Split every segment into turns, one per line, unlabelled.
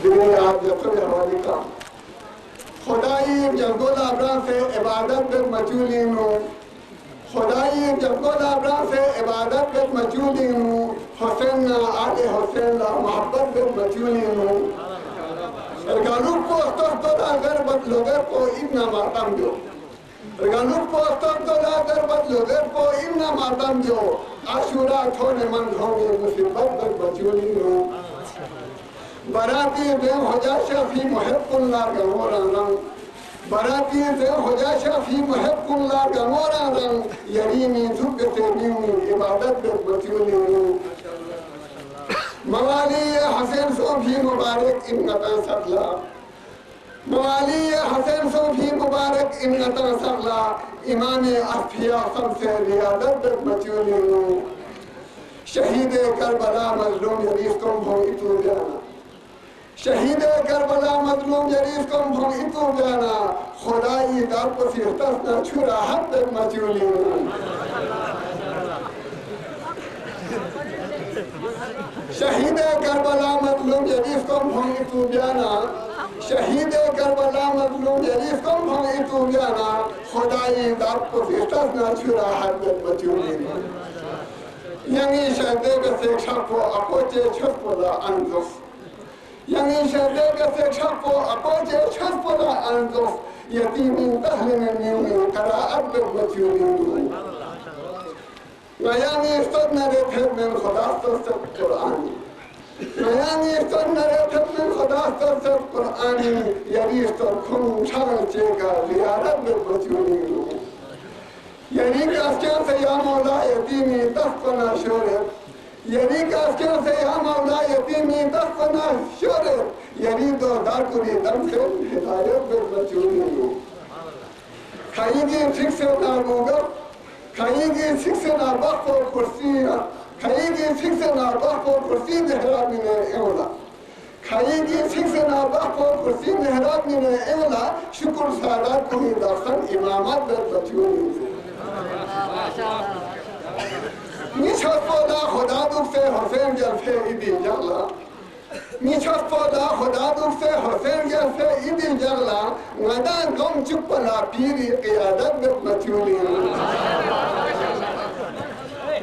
دیگر عادتوں حوالی کا خدای جنگل ابرا سے عبادت پر مجولین ہوں خدای جنگل ابرا سے عبادت پر مجولین ہوں حسین آل حسین محبت پر مجولین ہوں رگانوک کو استغفر اگر بدلوگر کو ابن ماتم جو رگانوک کو استغفر اگر بدلوگر کو ابن ماتم جو عاشورہ تھوڑے من ہوں مصیبت پر مجولین ہوں براتی دیم حجاشا فی محب اللہ گمورانا براتی دیم حجاشا فی محب اللہ گمورانا یریمی دھوکتے نیمی عبادت بے بچونی موالی حسین سو بھی مبارک امنتا سرلا موالی حسین سو بھی مبارک امنتا سرلا امام اصفیاء سب سے ریادت بے بچونی شہید کربلا مظلوم یریس کم ہوں اتو جانا شہید کربلا مظلوم جریس کم بھون اتو جانا خدای در پسی تسنا چھوڑا حد تک مچولی شہید کربلا مظلوم جریس کم بھون اتو جانا شہید کربلا مظلوم جریس کم بھون اتو جانا خدای در پسی تسنا چھوڑا حد تک مچولی یعنی شہدے بسے چھپو اپوچے چھپو دا انزف یعنی شہدے بسے چھپو اپوچے چھپو دا انزف یتیمین تحلین نیومی قراءت بے بچیونی میانی استد نرے پھر من خداستر سب قرآنی میانی استد نرے پھر من خداستر سب قرآنی یعنی استد کھن چھان چیگا زیارت بے بچیونی یعنی کاسکیان سے یا مولا یتیمی دست پنا شورت یعنی کاسکیان سے یا مولا یتیمی دست پنا شورت یعنی دو دار کری دم سے ہدایت بے بچونی ہو کھائی گی ٹھیک سے نابوگر کھائی گی ٹھیک سے نابخ و کرسی کھائی گی ٹھیک سے نابخ و کرسی محراب میں اولا کھائی گی ٹھیک سے نابخ و کرسی محراب میں اولا شکر سادات کوئی داستان امامت بے بچونی ہو میچھت پودا خدا دکھ سے حسین جلسے ایدی جغلا میچھت پودا خدا دکھ سے حسین جلسے ایدی جغلا میدان گم چپلا پیری قیادت میں مچولی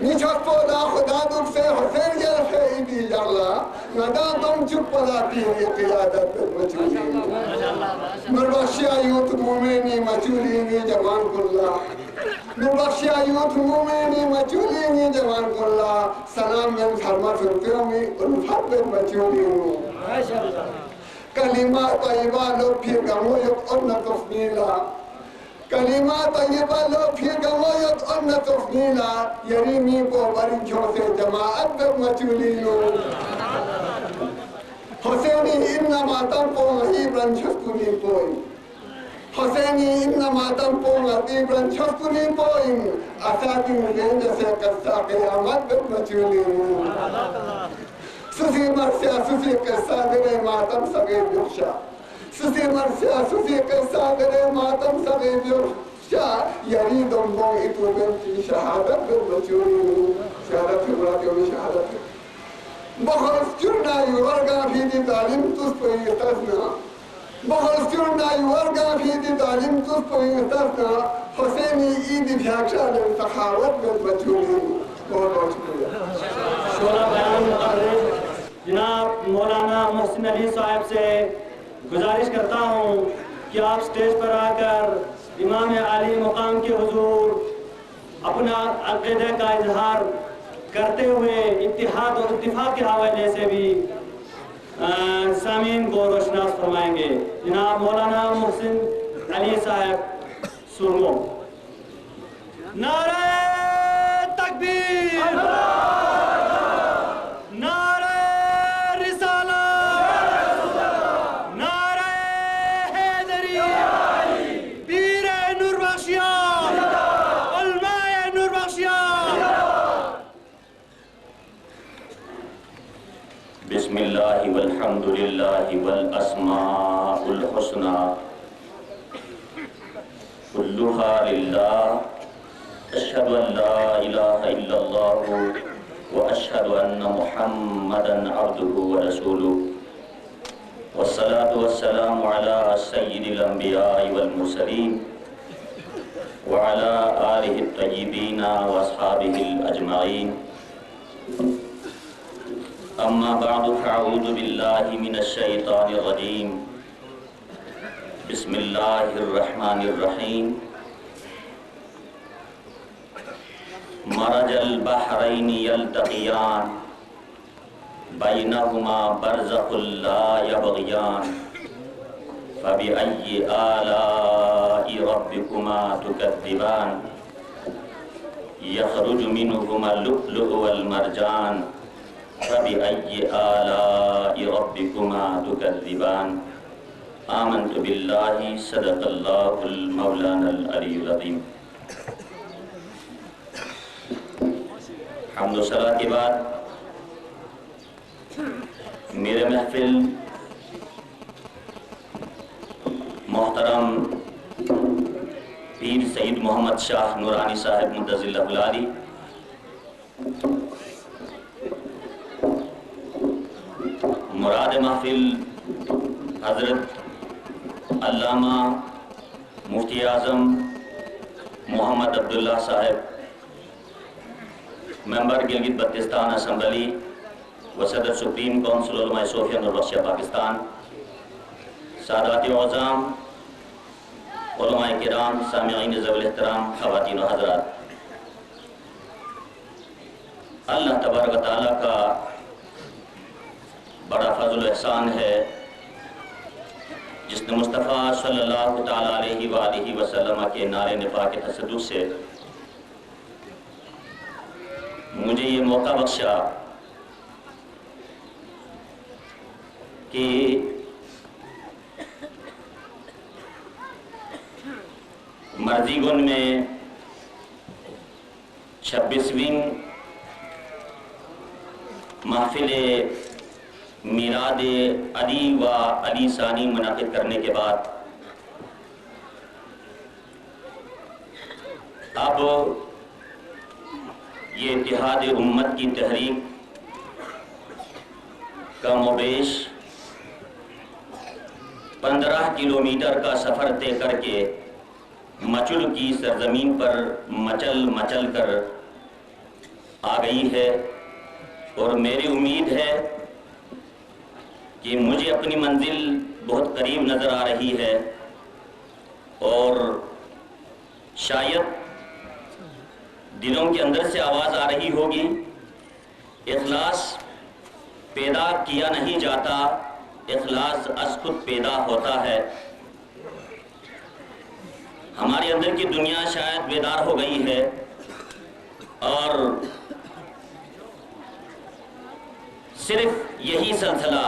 میچھت پودا خدا دکھ سے حسین جلسے ایدی جغلا میدان گم چپلا پیری قیادت میں مچولی مربخشیہ یوت مومنی مچولی جوان کلا نبخشیہ یوت مومنی مچولینی جوان کلا سلام من دھرما فرقیومی الفت بن مچولینی کلمہ طیبہ لو پھر گمو یک ان تفنیلا کلمہ طیبہ لو پھر گمو یک ان تفنیلا یریمی کو برنچوں سے جماعت بن مچولینی حسینی ابن ماتم کو غیب رنچسکونی کوئی حسینی ابن ماتم پو غطیب رن چھسکنی پوئن اساتی مدین جیسے قصہ قیامت بن مچولی سوسی مرسیا سوسی قصہ درے ماتم سگے بخشا سوسی مرسیا سوسی قصہ درے ماتم سگے بخشا یری دنبوں اتو بنتی شہادت بن مچولی شہادت فرماتی ہوئی شہادت بخص چرنا یورگا بھی دی تعلیم تس پہ تسنا بخص چرنا یورگا بھی دی تعلیم تس پہ تسنا حسینی عید بھیاکشا دن سخاوت بن مچولی بہت بہت شکریہ
شورا بیان مقرر جناب مولانا محسن علی صاحب سے گزارش کرتا ہوں کہ آپ سٹیج پر آ کر امام عالی مقام کے حضور اپنا عقیدہ کا اظہار کرتے ہوئے اتحاد اور اتفاق کے حوالے سے بھی سامعین کو روشناس فرمائیں گے. جناب مولانا محسن علی صاحب سرمو. نعرہ تکبیر، نعرہ رسالت، نعرہ حیدری، پیر نور بخشیان، علماء نور بخشیان.
بسم اللہ والحمد للہ والاسماء الحسنى كلها للہ. اشہد ان لا الہ الا اللہ واشہد ان محمدا عبدہ ورسولہ. والصلاة والسلام على سيد الأنبياء والمرسلين وعلى آله الطيبين وأصحابه الأجمعين. أما بعد فأعوذ بالله من الشيطان الرجيم. بسم الله الرحمن الرحيم. مرج البحرين يلتقيان بينهما برزخ لا يبغيان فبأي آلاء ربكما تكذبان يخرج منهما اللؤلؤ والمرجان فبأي آلاء ربكما تكذبان. آمنت بالله صدق الله المولانا العلي العظيم. حمد و ثنا کے بعد میرے محفل محترم پیر سید محمد شاہ نورانی صاحب مدظ اللہ العالی، مراد محفل حضرت علامہ مفتی اعظم محمد عبداللہ صاحب، ممبر گلگت بلتستان اسمبلی و صدر سپریم کونسل علماء صوفیہ نوربخشیہ پاکستان، سادات اعظام، علماء کرام، سامعین ذوی الاحترام، خواتین و حضرات، اللہ تبارک و تعالیٰ کا بڑا فضل و احسان ہے جس نے مصطفیٰ صلی اللہ تعالیٰ علیہ وآلہ وسلم کے نعرے نفاق کے تصدق سے مجھے یہ موقع بخشا کہ مرزی گن میں 26ویں محفل میلاد علی و علی ثانی منعقد کرنے کے بعد اب یہ اتحاد امت کی تحریک کا مویش 15 کلومیٹر کا سفر طے کر کے مچل کی سرزمین پر مچل کر آ گئی ہے، اور میری امید ہے کہ مجھے اپنی منزل بہت قریب نظر آ رہی ہے، اور شاید دلوں کے اندر سے آواز آ رہی ہوگی، اخلاص پیدا کیا نہیں جاتا، اخلاص از خود پیدا ہوتا ہے۔ ہمارے اندر کی دنیا شاید بیدار ہو گئی ہے، اور صرف یہی سلسلہ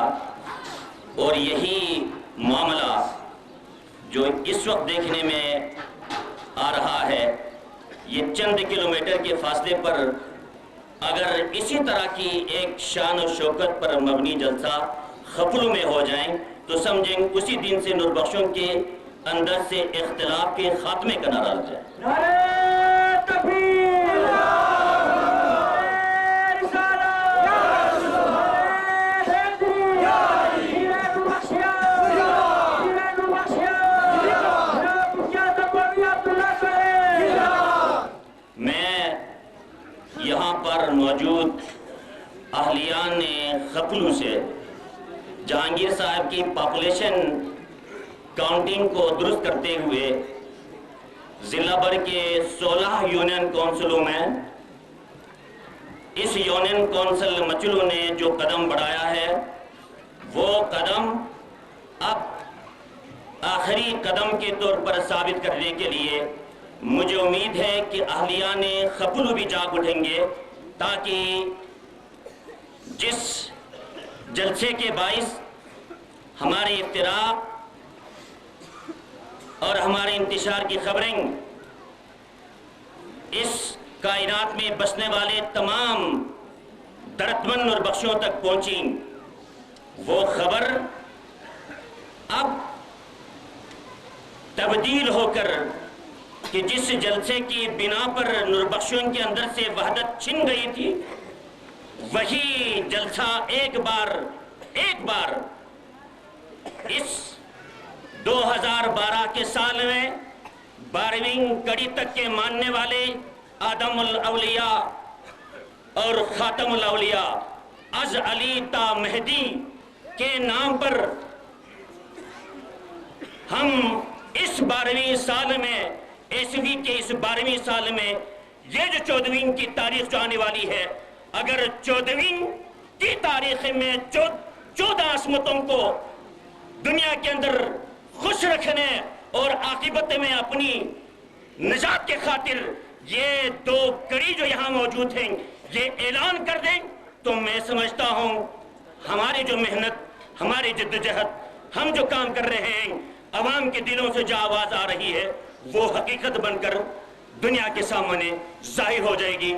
اور یہی معاملہ جو اس وقت دیکھنے میں آ رہا ہے، یہ چند کلومیٹر کے فاصلے پر اگر اسی طرح کی ایک شان و شوکت پر مبنی جلسہ خپلو میں ہو جائیں تو سمجھیں اسی دن سے نوربخشوں کے اندر سے اختلاف کے خاتمے کا نعرہ لگ جائے۔
نعرہ تکبیر،
موجود اہلیان نے خپلو سے جہانگیر صاحب کی پاپولیشن کاؤنٹنگ کو درست کرتے ہوئے ضلع بھر کے 16 یونین کونسلوں میں اس یونین کونسل مچلو نے جو قدم بڑھایا ہے وہ قدم اب آخری قدم کے طور پر ثابت کرنے کے لیے مجھے امید ہے کہ اہلیان خپلو بھی جاگ اٹھیں گے، تاکہ جس جلسے کے باعث ہماری افتراق اور ہمارے انتشار کی خبریں اس کائنات میں بسنے والے تمام دردمند اور بخشوں تک پہنچیں، وہ خبر اب تبدیل ہو کر کہ جس جلسے کی بنا پر نوربخشوں کے اندر سے وحدت چھن گئی تھی، وہی جلسہ ایک بار اس 2012 کے سال میں 12ویں کڑی تک کے ماننے والے آدم الاولیاء اور خاتم الاولیاء از علی تا مہدی کے نام پر ہم اس 12ویں سال میں عیسوی کے اس 12ویں سال میں یہ جو 14ویں کی تاریخ جو آنے والی ہے، اگر 14ویں کی تاریخ میں 14 عصمتوں کو دنیا کے اندر خوش رکھنے اور عاقبت میں اپنی نجات کے خاطر یہ 2 کڑی جو یہاں موجود ہیں یہ اعلان کر دیں، تو میں سمجھتا ہوں ہماری جو محنت، ہماری جدوجہد، ہم جو کام کر رہے ہیں، عوام کے دلوں سے جو آواز آ رہی ہے وہ حقیقت بن کر دنیا کے سامنے ظاہر ہو جائے گی۔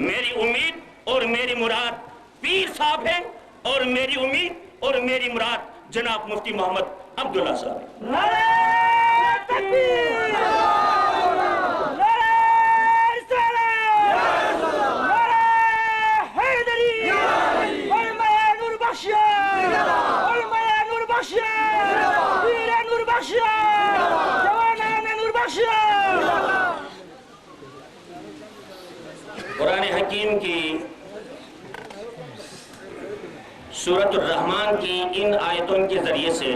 میری امید اور میری مراد پیر صاحب ہیں، اور میری امید اور میری مراد جناب مفتی محمد عبداللہ صاحب ہیں۔
نعرہ تکبیر، نعرہ رسالت، نعرہ حیدری، علماء نور بخشیہ، علماء نور بخشیہ، پیر نور بخشیہ، جوانان نور بخشیہ۔
قرآن حکیم کی سورۃ الرحمن کی ان آیتوں کے ذریعے سے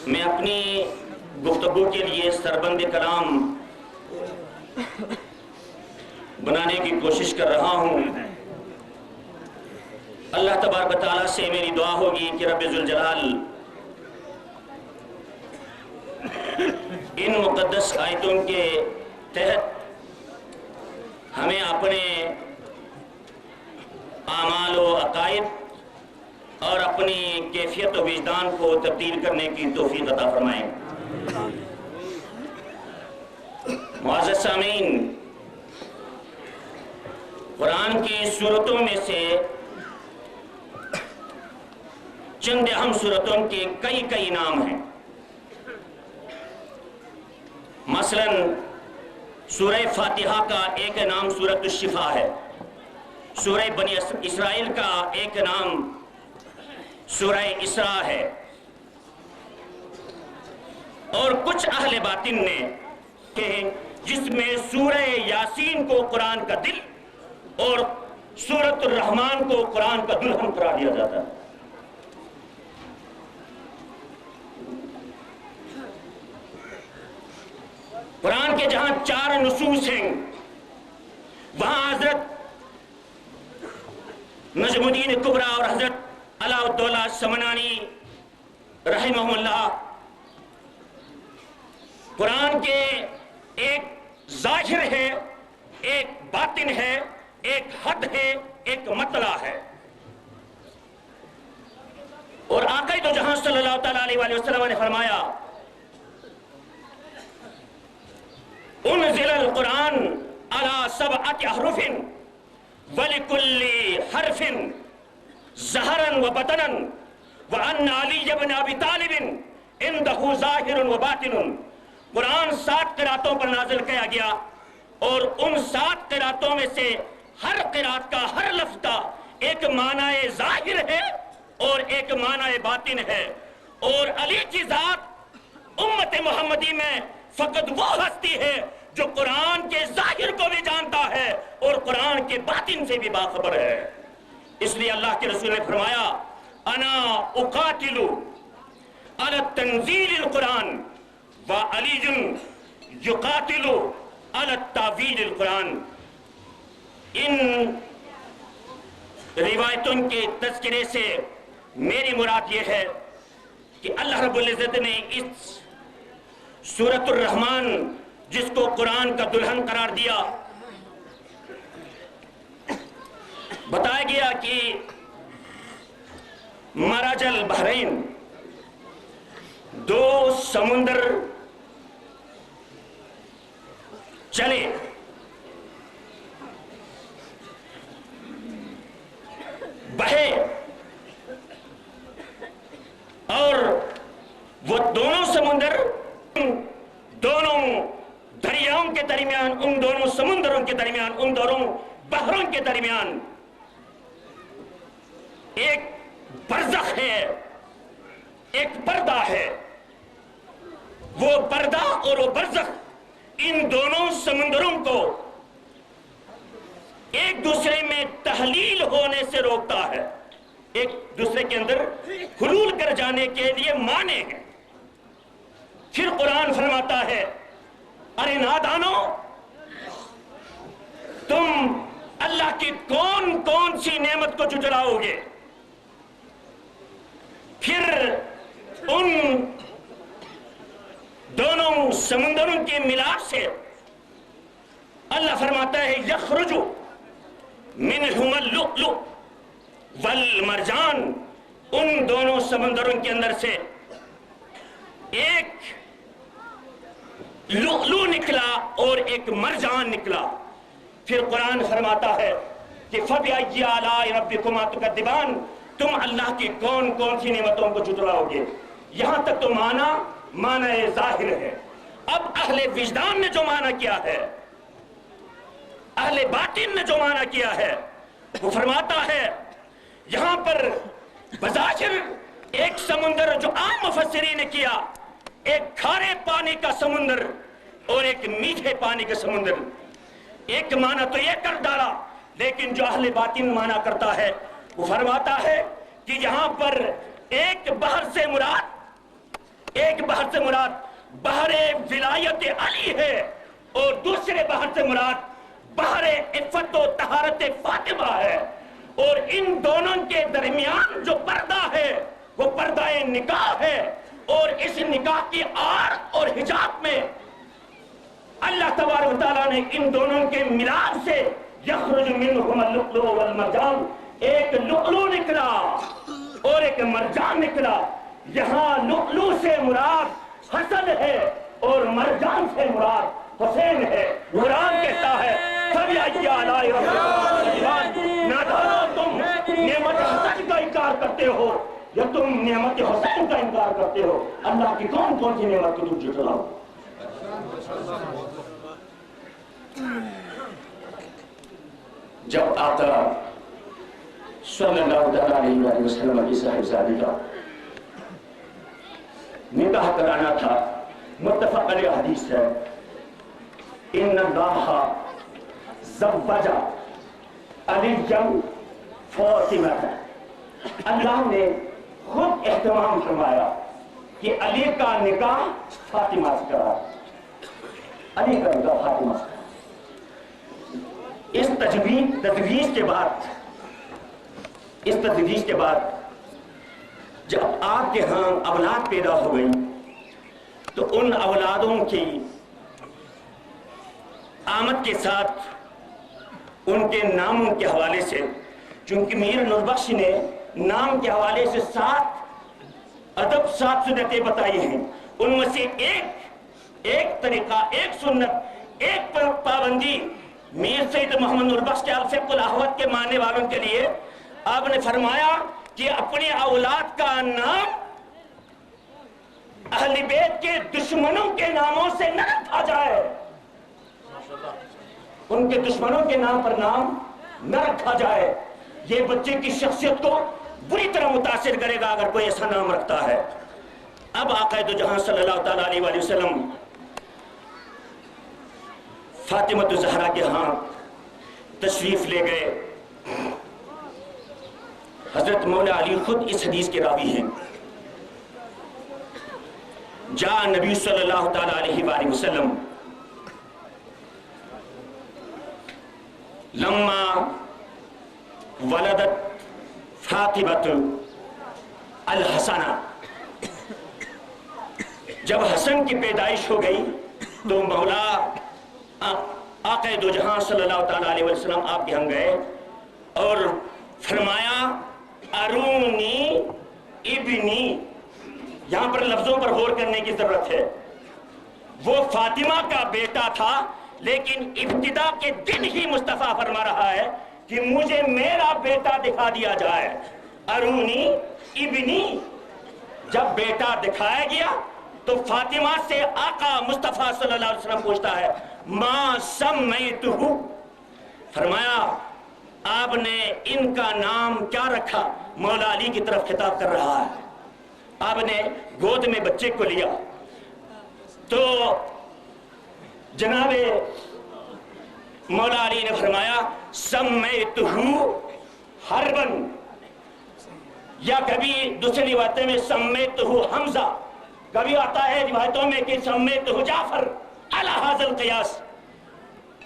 میں اپنی گفتگو کے لیے سربند کلام بنانے کی کوشش کر رہا ہوں۔ اللہ تبارک و تعالیٰ سے میری دعا ہوگی کہ رب ذوالجلال ان مقدس آیتوں کے تحت ہمیں اپنے اعمال و عقائد اور اپنی کیفیت و وجدان کو تبدیل کرنے کی توفیق عطا فرمائیں۔ معزز سامعین، قرآن کی سورتوں میں سے چند اہم سورتوں کے کئی نام ہیں۔ مثلا سورہ فاتحہ کا ایک نام سورۃ الشفا ہے، سورہ بنی اسرائیل کا ایک نام سورہ اسراء ہے، اور کچھ اہل باطن نے کہ جس میں سورہ یاسین کو قرآن کا دل اور سورۃ الرحمن کو قرآن کا دلہن قرار دیا جاتا ہے۔ قرآن کے جہاں 4 نصوص ہیں وہاں حضرت نجم الدین کبریٰ اور حضرت علاء الدولہ سمنانی رحمہ اللہ قرآن کے ایک ظاہر ہے، ایک باطن ہے، ایک حد ہے، ایک مطلع ہے۔ اور آقا دو جہاں صلی اللہ تعالیٰ علیہ وسلم نے فرمایا انزل القرآن على 7 احرف ولكل حرف ظہرا وبطنا وان علی بن ابی طالب عنده ظاہر وباطن۔ قرآن 7 قراتوں پر نازل کیا گیا، اور ان 7 قراتوں میں سے ہر قرات کا، ہر لفظ کا ایک معنی ظاہر ہے اور ایک معنی باطن ہے۔ اور علی کی ذات امت محمدی میں فقط وہ ہستی ہے جو قرآن کے ظاہر کو بھی جانتا ہے اور قرآن کے باطن سے بھی باخبر ہے۔ اس لیے اللہ کے رسول نے فرمایا انا اقاتل علی تنزیل القرآن وعلی یقاتل علی تعویل القرآن۔ ان روایتوں کے تذکرے سے میری مراد یہ ہے کہ اللہ رب العزت نے اس سورۃ الرحمن جس کو قرآن کا دلہن قرار دیا، بتایا گیا کہ مرج البحرین، 2 سمندر چلے، بہے، اور وہ دونوں سمندر دونوں دریاؤں کے درمیان، ان دونوں سمندروں کے درمیان، ان دونوں بحروں کے درمیان ایک برزخ ہے، ایک پردہ ہے، وہ پردہ اور وہ برزخ ان دونوں سمندروں کو ایک دوسرے میں تحلیل ہونے سے روکتا ہے، ایک دوسرے کے اندر حلول کر جانے کے لیے مانے ہیں۔ پھر قرآن فرماتا ہے ارے نادانو، تم اللہ کی کون کون سی نعمت کو جھٹلاؤ گے؟ پھر ان دونوں سمندروں کے ملاپ سے اللہ فرماتا ہے یخرج منہم اللؤلؤ والمرجان، ان دونوں سمندروں کے اندر سے ایک لؤلؤ نکلا اور ایک مرجان نکلا۔ پھر قرآن فرماتا ہے کہ فَبِأَيِّ آلَاءِ رَبِّكُمَا تُكَذِّبَانِ، تم اللہ کی کون کون سی نعمتوں کو جھٹلاؤ گے۔ یہاں تک تو معنی ظاہر ہے۔ اب اہل وجدان نے جو معنی کیا ہے، اہل باطن نے جو معنی کیا ہے، وہ فرماتا ہے یہاں پر بظاہر ایک سمندر جو عام مفسرین نے کیا، ایک کھارے پانی کا سمندر اور ایک میٹھے پانی کا سمندر، ایک معنی تو یہ کر ڈالا، لیکن جو اہل باطن معنی کرتا ہے وہ فرماتا ہے کہ یہاں پر ایک بحر سے مراد بحر ولایت علی ہے، اور دوسرے بحر سے مراد بحر عفت و طہارت فاطمہ ہے، اور ان دونوں کے درمیان جو پردہ ہے وہ پردہ نکاح ہے، اور اس نکاح کی آڑ اور حجاب میں اللہ تبارک و تعالیٰ نے ان دونوں کے ملاپ سے یخرج منہم اللؤلؤ والمرجان، ایک لؤلؤ نکلا اور ایک مرجان نکلا۔ یہاں لؤلؤ سے مراد حسن ہے اور مرجان سے مراد حسین ہے۔ قرآن کہتا ہے فَبِأَيِّ آلَاءِ رَبِّكُمَا تُكَذِّبَانِ، نادانو، تم نعمت حسن کا انکار کرتے ہو یا تم نعمت حسین کا انکار کرتے ہو؟ اللہ کی کون کون سی نعمت کو تم جھٹلاؤ؟ جب آقا صلی اللہ علیہ وسلم کی صاحبزادی کا نکاح کرانا تھا، متفق علیہ حدیث ہے ان اللہ زوج علیٰ فاطمہ، اللہ نے خود اہتمام فرمایا کہ علی کا نکاح فاطمہ سے کرا، علی کا نکاح فاطمہ سے۔ اس تجویز کے بعد جب آپ کے ہاں اولاد پیدا ہو گئی تو ان اولادوں کی آمد کے ساتھ ان کے ناموں کے حوالے سے، چونکہ میر نوربخش نے نام کے حوالے سے 7 سنتیں بتائی ہیں، ان میں سے ایک طریقہ، ایک سنت، ایک پابندی میر سید محمد نوربخش کے الفقہ الاحوط کے ماننے والوں کے لیے آپ نے فرمایا کہ اپنی اولاد کا نام اہل بیت کے دشمنوں کے ناموں سے نہ رکھا جائے، ان کے دشمنوں کے نام پر نام نہ رکھا جائے، یہ بچے کی شخصیت کو بری طرح متاثر کرے گا اگر کوئی ایسا نام رکھتا ہے۔ اب آقا دو جہاں صلی اللہ تعالیٰ علیہ وسلم فاطمہ الزہرا کے ہاں تشریف لے گئے۔ حضرت مولا علی خود اس حدیث کے راوی ہیں۔ جاء نبی صلی اللہ تعالیٰ علیہ وسلم لما ولدت فاطمہ الحسنہ، جب حسن کی پیدائش ہو گئی تو مولا آقا دو جہاں صلی اللہ تعالیٰ علیہ وسلم آپ کے ہم گئے اور فرمایا ارونی ابنی، یہاں پر لفظوں پر غور کرنے کی ضرورت ہے۔ وہ فاطمہ کا بیٹا تھا، لیکن ابتدا کے دن ہی مصطفیٰ فرما رہا ہے کہ مجھے میرا بیٹا دکھا دیا جائے۔ ارونی ابنی، جب بیٹا دکھایا گیا تو فاطمہ سے آقا مصطفیٰ صلی اللہ علیہ وسلم پوچھتا ہے ما سمیتہ، فرمایا آپ نے ان کا نام کیا رکھا؟ مولا علی کی طرف خطاب کر رہا ہے۔ آپ نے گود میں بچے کو لیا تو جناب مولا علی نے فرمایا سمیتہ حربن، یا کبھی دوسری روایتوں میں سمیتہ حمزہ، کبھی آتا ہے روایتوں میں کہ سمیتہ جعفر علی ھذا القیاس۔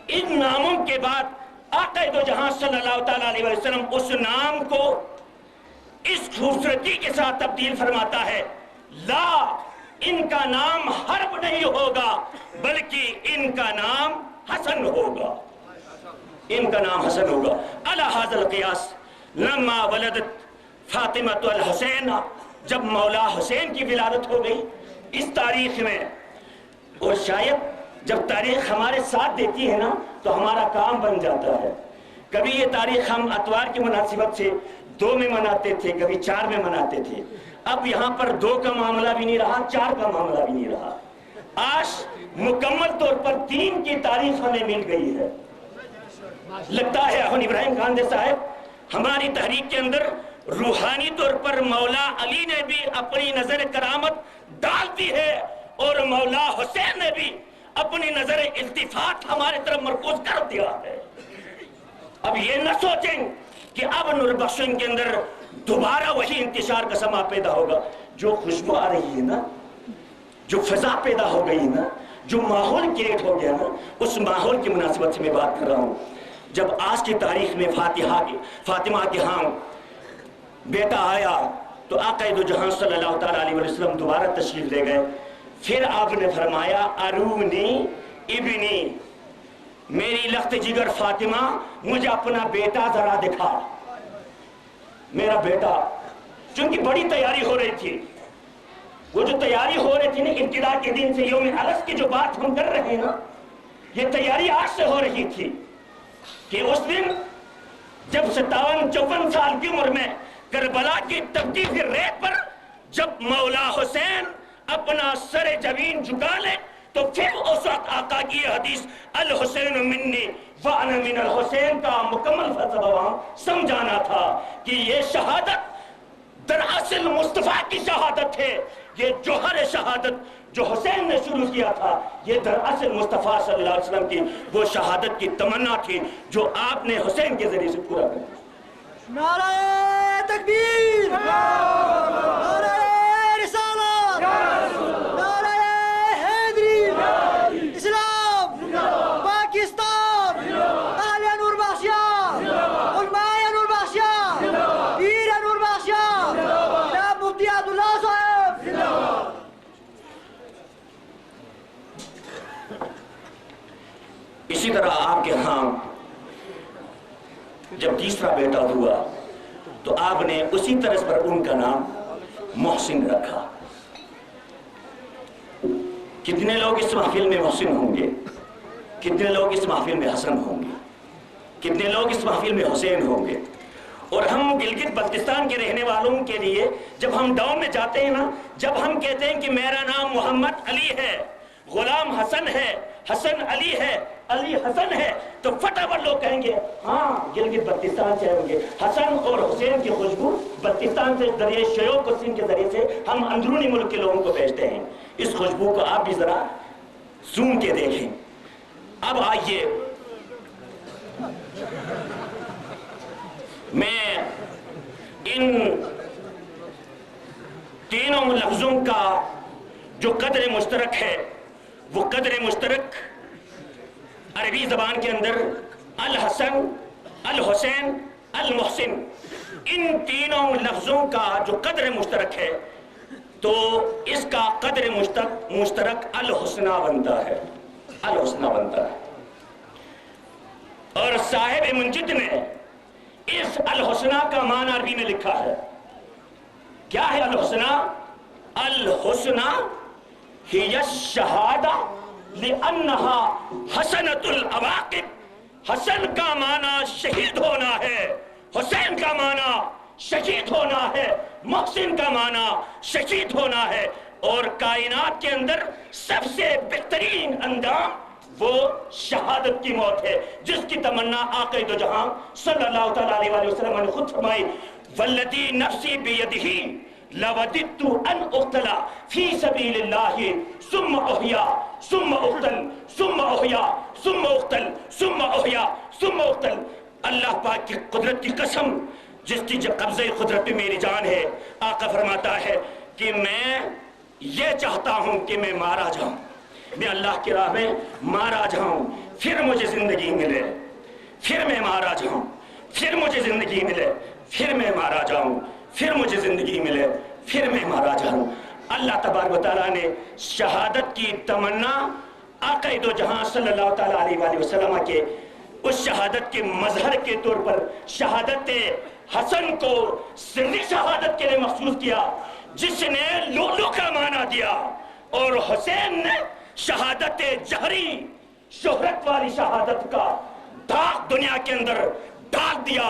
ان ناموں کے بعد آقا دو جہاں صلی اللہ تعالیٰ علیہ وسلم اس نام کو اس خوبصورتی کے ساتھ تبدیل فرماتا ہے، لا، ان کا نام حرب نہیں ہوگا بلکہ ان کا نام حسن ہوگا، ان کا نام حسن ہوگا۔ علی ھذا القیاس لما ولدت فاطمہ الحسین، جب مولا حسین کی ولادت ہو گئی اس تاریخ میں، اور شاید جب تاریخ ہمارے ساتھ دیتی ہے نا تو ہمارا کام بن جاتا ہے۔ کبھی یہ تاریخ ہم اتوار کی مناسبت سے 2 میں مناتے تھے، کبھی 4 میں مناتے تھے، اب یہاں پر 2 کا معاملہ بھی نہیں رہا، 4 کا معاملہ بھی نہیں رہا، آج مکمل طور پر 3 کی تاریخ ہمیں مل گئی ہے۔ لگتا ہے اخوان ابراہیم خاندے صاحب ہماری تحریک کے اندر روحانی طور پر مولا علی نے بھی اپنی نظر کرامت ڈال دی ہے اور مولا حسین نے بھی اپنی نظر التفات ہمارے طرف مرکوز کر دیا ہے۔ اب یہ نہ سوچیں کہ اب نور بخشن کے اندر دوبارہ وہی انتشار کا سما پیدا ہوگا۔ جو خوشبو آ رہی ہے نا، جو فضا پیدا ہو گئی نا، جو ماحول کریٹ ہو گیا نا، اس ماحول کی مناسبت سے میں بات کر رہا ہوں۔ جب آج کی تاریخ میں فاطمہ کے ہاں بیٹا آیا تو آقا دو جہاں صلی اللہ تعالیٰ علیہ وسلم دوبارہ تشریف لے گئے، پھر آپ نے فرمایا ارونی ابنی، میری لخت جگر فاطمہ مجھے اپنا بیٹا ذرا دکھا، میرا بیٹا۔ چونکہ بڑی تیاری ہو رہی تھی، وہ جو تیاری ہو رہی تھی نا ابتدا کے دن سے، یوم عرس کی جو بات ہم کر رہے ہیں نا، یہ تیاری آج سے ہو رہی تھی کہ اس دن جب 57-54 سال کی عمر میں کربلا کی تپتی ہوئی ریت پر جب مولا حسین اپنا سر جبین جھکا لے تو پھر اس وقت آقا کی یہ حدیث الحسین منی وانا من الحسین کا مکمل فلسفہ وہاں سمجھانا تھا کہ یہ شہادت دراصل مصطفیٰ کی شہادت ہے، یہ جوہر شہادت جو حسین نے شروع کیا تھا، یہ دراصل مصطفیٰ صلی اللہ علیہ وسلم کی وہ شہادت کی تمنا تھی جو آپ نے حسین کے ذریعے سے پورا کر۔
نعرہ تکبیر، نعرہ رسالت، نعرہ حیدری، اسلام، پاکستان، اہل نور بخشیہ، علماء نور بخشیہ، پیر نور بخشیہ، جناب مفتی عبداللہ صاحب۔
اسی طرح آپ کے ہاں جب تیسرا بیٹا ہوا تو آپ نے اسی طرز پر ان کا نام محسن رکھا۔ کتنے لوگ اس محفل میں محسن ہوں گے، کتنے لوگ اس محفل میں حسن ہوں گے، کتنے لوگ اس محفل میں حسین ہوں گے۔ اور ہم گلگت بلتستان کے رہنے والوں کے لیے جب ہم ڈاؤن میں جاتے ہیں نا، جب ہم کہتے ہیں کہ میرا نام محمد علی ہے، غلام حسن ہے، حسن علی ہے، علی حسن ہے، تو فٹافٹ لوگ کہیں گے ہاں گلگت بلتستان سے ہوں گے۔ حسن اور حسین کی خوشبو بلتستان سے دریائے شیوک و سندھ کے ذریعے سے ہم اندرونی ملک کے لوگوں کو بھیجتے ہیں۔ اس خوشبو کو آپ بھی ذرا زوم کے دیکھیں۔ اب آئیے میں ان تینوں لفظوں کا جو قدر مشترک ہے وہ قدر مشترک عربی زبان کے اندر الحسن، الحسین، المحسن، ان تینوں لفظوں کا جو قدر مشترک ہے تو اس کا قدر مشترک الحسنہ بنتا ہے، الحسنہ بنتا ہے۔ اور صاحب منجد نے اس الحسنہ کا معنی عربی میں لکھا ہے۔ کیا ہے الحسنہ؟ الحسنہ ہی الشہادہ لأنہا حسنۃ العواقب۔ حسن کا معنی شہید ہونا ہے، حسین کا معنی شہید ہونا ہے، محسن کا معنی شہید ہونا ہے۔ اور کائنات کے اندر سب سے بہترین انجام وہ شہادت کی موت ہے، جس کی تمنا آقا دو جہاں صلی اللہ تعالیٰ علیہ وسلم نے خود فرمائی، والذی نفسی بیدہ
لوددت ان اقتل فی سبیل اللہ ثم احیا ثم اقتل ثم احیا ثم اقتل ثم احیا ثم اقتل. اللہ پاک کی قدرت کی قسم جس کی قبضہ قدرت پہ میری جان ہے، آقا فرماتا ہے کہ میں یہ چاہتا ہوں کہ میں مارا جاؤں، میں اللہ کی راہ میں مارا جاؤں، پھر مجھے زندگی ملے، پھر میں مارا جاؤں، پھر مجھے زندگی ملے، پھر میں مارا جاؤں، پھر مجھے زندگی ملے، پھر میں مارا جاؤں. اللہ تبارک و تعالیٰ نے شہادت کی تمنا آقا دو جہاں صلی اللہ تعالیٰ علیہ وآلہ وسلم کے اس شہادت کے مظہر کے طور پر شہادت حسن کو سری شہادت کے لیے مخصوص کیا، جس نے لولو کا معنی دیا، اور حسین نے شہادت جہری شہرت والی شہادت کا داغ دنیا کے اندر ڈال دیا.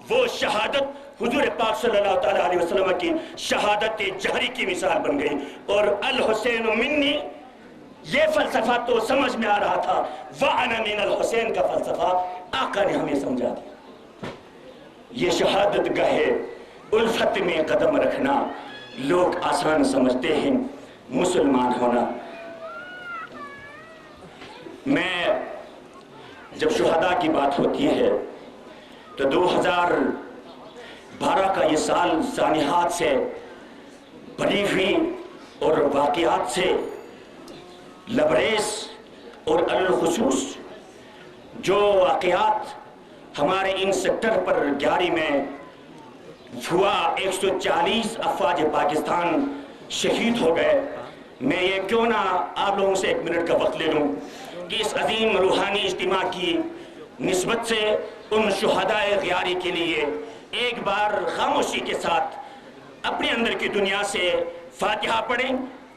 وہ شہادت حضور پاک صلی اللہ تعالیٰ علیہ وسلم کی شہادت جہری کی مثال بن گئی. اور الحسین منی، یہ فلسفہ تو سمجھ میں آ رہا تھا، وَأَنَا مِنَ الحسین کا فلسفہ آقا نے ہمیں سمجھا دیا. یہ شہادت گاہے الفت میں قدم رکھنا لوگ آسان سمجھتے ہیں، مسلمان ہونا. میں جب شہداء کی بات ہوتی ہے تو 2012 کا یہ سال سانحات سے بھری ہوئی اور واقعات سے لبریز، اور الخصوص جو واقعات ہمارے ان سیکٹر پر 11 میں ہوا، 140 افواج پاکستان شہید ہو گئے. میں یہ کیوں نہ آپ لوگوں سے 1 منٹ کا وقت لے لوں کہ اس عظیم روحانی اجتماع کی نسبت سے ان شہداء غیاری کے لیے ایک بار خاموشی کے ساتھ اپنے اندر کی دنیا سے فاتحہ پڑھیں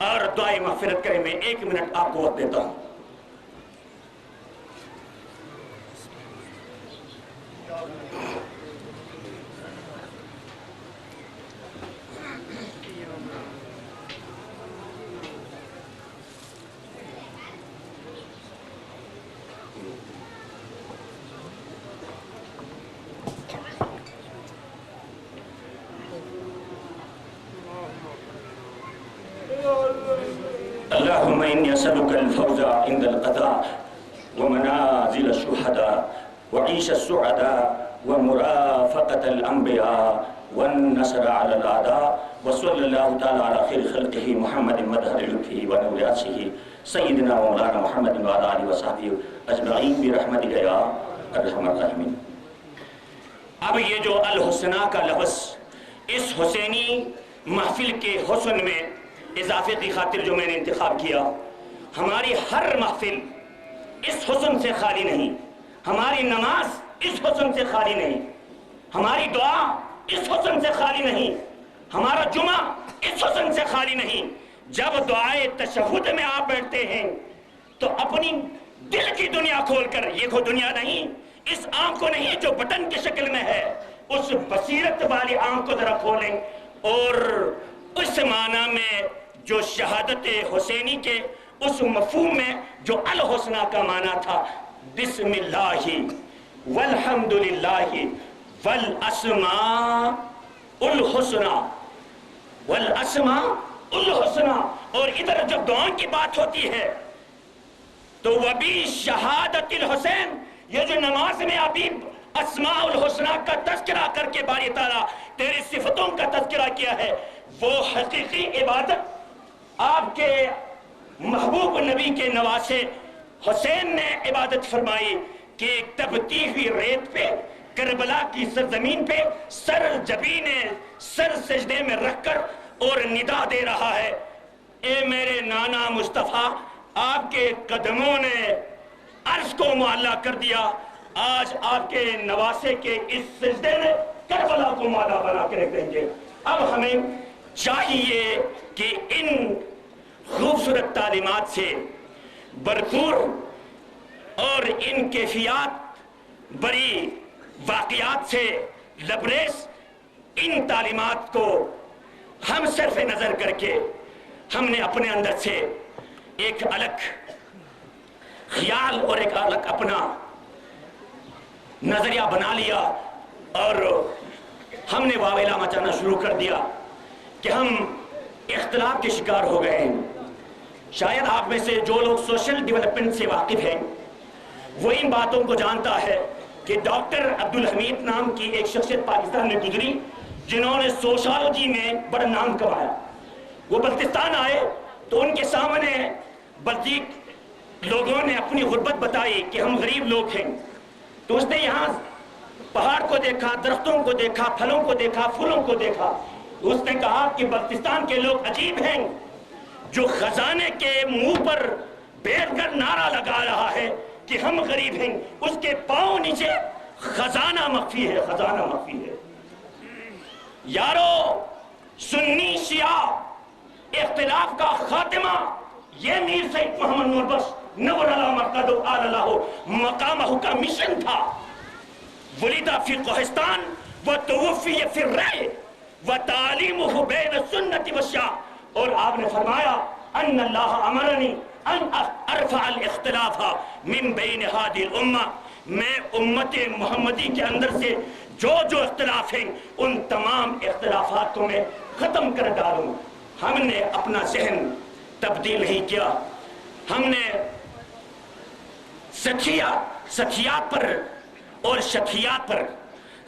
اور دعائے مغفرت کریں. میں 1 منٹ آپ کو وقت دیتا ہوں. اللهم إني أسألك الفوز عند القضاء ومنازل الشهداء وعيش السعداء ومرافقة الأنبياء والنصر على الأعداء وصلى الله تعالى على خير خلقه محمد مظهر لطفه ونور عرشه سيدنا ومولانا محمد وعلى آله وصحبه أجمعين برحمتك يا أرحم الراحمين. اب یہ جو الحسنہ کا لفظ اس حسینی محفل کے حسن میں اضافے کی خاطر جو میں نے انتخاب کیا، ہماری ہر محفل اس حسن سے خالی نہیں، ہماری نماز اس حسن سے خالی نہیں، ہماری دعا اس حسن سے خالی نہیں، ہمارا جمعہ اس حسن سے خالی نہیں. جب دعائے تشہد میں آپ بیٹھتے ہیں تو اپنی دل کی دنیا کھول کر، یہ کوئی دنیا نہیں، اس آنکھ کو نہیں جو بٹن کی شکل میں ہے، اس بصیرت والی آنکھ کو ذرا کھولیں اور اس معنی میں جو شہادت حسینی کے اس مفہوم میں جو الحسنہ کا معنی تھا، بسم اللہ والحمدللہ والاسماء الحسنہ، والاسماء الحسنہ. اور ادھر جب دعاؤں کی بات ہوتی ہے تو وبی شہادت الحسین، یہ جو نماز میں ابھی اسماء الحسنہ کا تذکرہ کر کے باری تعالیٰ تیری صفتوں کا تذکرہ کیا ہے، وہ حقیقی عبادت آپ کے محبوب نبی کے نواسے حسین نے عبادت فرمائی کہ تبتی ہوئی ریت پہ کربلا کی سرزمین پہ سر جبین سر سجدے میں رکھ کر اور ندا دے رہا ہے، اے میرے نانا مصطفیٰ، آپ کے قدموں نے عرش کو معلّہ کر دیا، آج آپ کے نواسے کے اس سجدے نے کربلا کو معلّہ بنا کے رکھ دیں گے. اب ہمیں چاہیے کہ ان خوبصورت تعلیمات سے بھرپور اور ان کیفیات بڑی واقعات سے لبریز ان تعلیمات کو ہم صرف نظر کر کے ہم نے اپنے اندر سے ایک الگ خیال اور ایک الگ اپنا نظریہ بنا لیا اور ہم نے واویلا مچانا شروع کر دیا کہ ہم اختلاف کے شکار ہو گئے ہیں. شاید آپ میں سے جو لوگ سوشل ڈیولپمنٹ سے واقف ہیں وہ ان باتوں کو جانتا ہے کہ ڈاکٹر عبدالحمید نام کی ایک شخصیت پاکستان میں گزری جنہوں نے سوشالوجی میں بڑا نام کمایا. وہ بلتستان آئے تو ان کے سامنے بلتیک لوگوں نے اپنی غربت بتائی کہ ہم غریب لوگ ہیں. تو اس نے یہاں پہاڑ کو دیکھا، درختوں کو دیکھا، پھلوں کو دیکھا، پھولوں کو دیکھا. اس نے کہا کہ بلتستان کے لوگ عجیب ہیں، جو خزانے کے منہ پر بیٹھ کر نعرہ لگا رہا ہے کہ ہم غریب ہیں، اس کے پاؤں نیچے خزانہ مخفی ہے، خزانہ مخفی ہے. یارو، سنی شیعہ اختلاف کا خاتمہ یہ میر سید محمد نور بخش نور اللہ مرقد اللہ مقامہ کا مشن تھا. ولد فی کوہستان وتوفی فی الرائے وتعلیمہ بین السنت والشیعہ. اور آپ نے فرمایا ان اللہ امرنی ان ارفع الاختلاف من بین ہذه الامہ، میں امت محمدی کے اندر سے جو جو اختلاف ہیں ان تمام اختلافات کو میں ختم کر ڈالوں. ہم نے اپنا ذہن تبدیل نہیں کیا، ہم نے سچیات پر اور شکیات پر